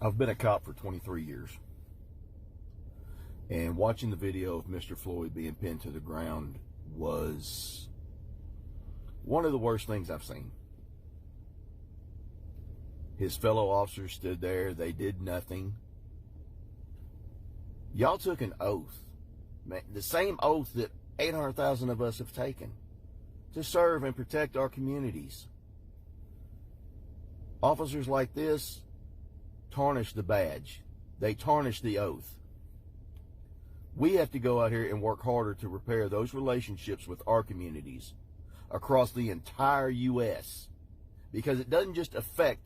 I've been a cop for 23 years. And watching the video of Mr. Floyd being pinned to the ground was one of the worst things I've seen. His fellow officers stood there. They did nothing. Y'all took an oath, man, the same oath that 800,000 of us have taken, to serve and protect our communities. Officers like this tarnish the badge. They tarnish the oath. We have to go out here and work harder to repair those relationships with our communities across the entire U.S. because it doesn't just affect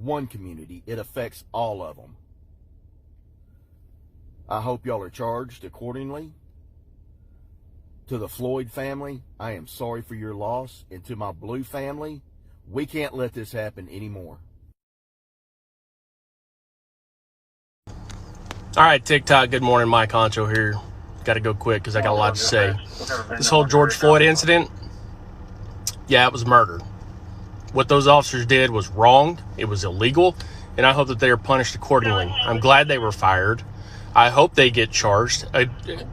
one community, it affects all of them. I hope y'all are charged accordingly. To the Floyd family, I am sorry for your loss. And to my Blue family, we can't let this happen anymore. All right, TikTok, good morning. Mike Honcho here. Got to go quick because I got a lot to say. This whole George Floyd incident, yeah, it was murder. What those officers did was wrong. It was illegal, and I hope that they are punished accordingly. I'm glad they were fired. I hope they get charged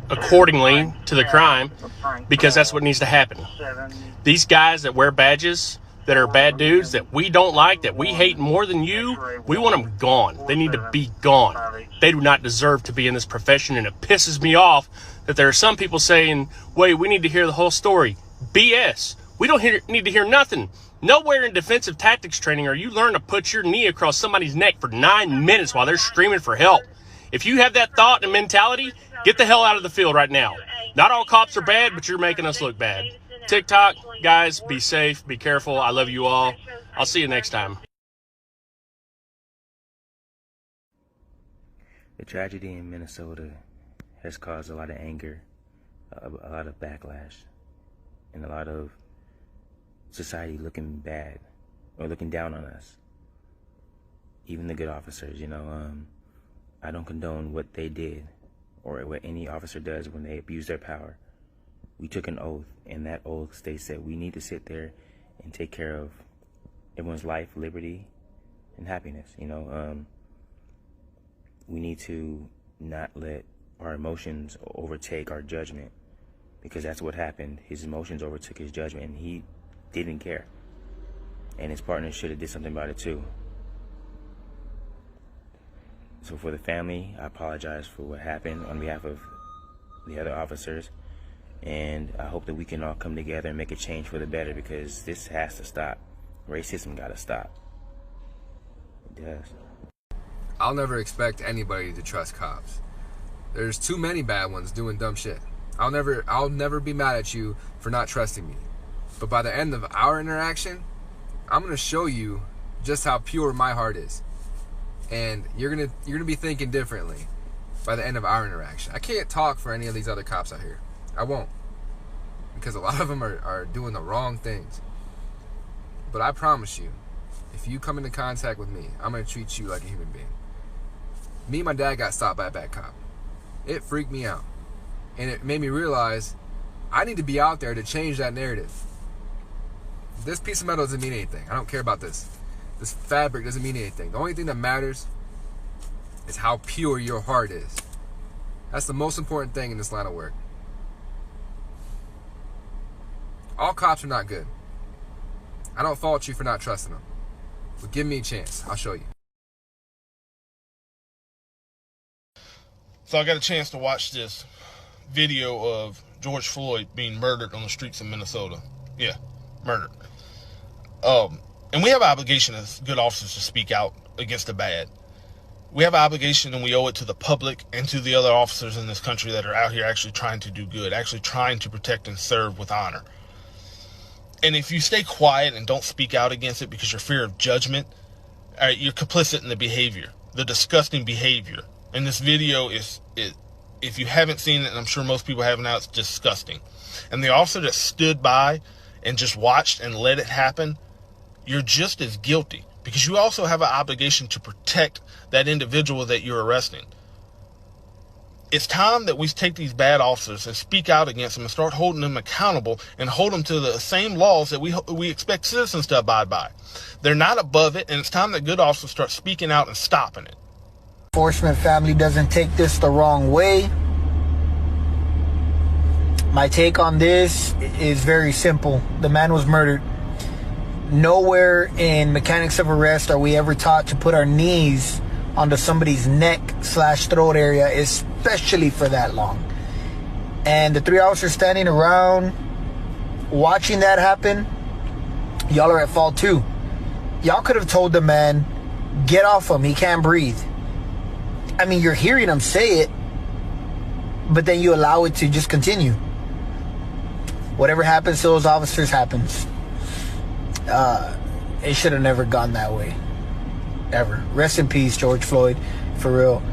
accordingly to the crime because that's what needs to happen. These guys that wear badges that are bad dudes that we don't like, that we hate more than you, we want them gone. They need to be gone. They do not deserve to be in this profession, and it pisses me off that there are some people saying, wait, we need to hear the whole story. BS. We don't need to hear nothing. Nowhere in defensive tactics training are you learn to put your knee across somebody's neck for 9 minutes while they're screaming for help. If you have that thought and mentality, get the hell out of the field right now. Not all cops are bad, but you're making us look bad. TikTok, guys, be safe, be careful. I love you all. I'll see you next time. The tragedy in Minnesota has caused a lot of anger, a lot of backlash, and a lot of society looking bad or looking down on us. Even the good officers, I don't condone what they did or what any officer does when they abuse their power. We took an oath, and that oath states that we need to sit there and take care of everyone's life, liberty, and happiness. We need to not let our emotions overtake our judgment, because that's what happened. His emotions overtook his judgment, and he didn't care. And his partner should have did something about it too. So for the family, I apologize for what happened on behalf of the other officers. And I hope that we can all come together and make a change for the better, because this has to stop. Racism got to stop. It does. I'll never expect anybody to trust cops. There's too many bad ones doing dumb shit. I'll never be mad at you for not trusting me. But by the end of our interaction, I'm gonna show you just how pure my heart is. And you're gonna be thinking differently by the end of our interaction. I can't talk for any of these other cops out here. I won't. Because a lot of them are doing the wrong things. But I promise you, if you come into contact with me, I'm gonna treat you like a human being. Me and my dad got stopped by a bad cop. It freaked me out. And it made me realize I need to be out there to change that narrative. This piece of metal doesn't mean anything. I don't care about this. This fabric doesn't mean anything. The only thing that matters is how pure your heart is. That's the most important thing in this line of work. All cops are not good. I don't fault you for not trusting them. But give me a chance. I'll show you. So I got a chance to watch this video of George Floyd being murdered on the streets of Minnesota. Yeah, murdered. And we have an obligation as good officers to speak out against the bad. We have an obligation, and we owe it to the public and to the other officers in this country that are out here actually trying to do good, actually trying to protect and serve with honor. And if you stay quiet and don't speak out against it because you're fear of judgment, you're complicit in the behavior, the disgusting behavior. And this video is, if you haven't seen it, and I'm sure most people haven't now, it's disgusting. And the officer that stood by and just watched and let it happen, you're just as guilty, because you also have an obligation to protect that individual that you're arresting. It's time that we take these bad officers and speak out against them and start holding them accountable and hold them to the same laws that we expect citizens to abide by. They're not above it, and it's time that good officers start speaking out and stopping it. enforcement family doesn't take this the wrong way, my take on this is very simple. The man was murdered. Nowhere in mechanics of arrest are we ever taught to put our knees onto somebody's neck/throat area, especially for that long. And the 3 officers standing around watching that happen, y'all are at fault too. Y'all could have told the man, get off him, he can't breathe. I mean, you're hearing him say it, but then you allow it to just continue. Whatever happens to those officers happens. It should have never gone that way. Ever. Rest in peace, George Floyd. For real.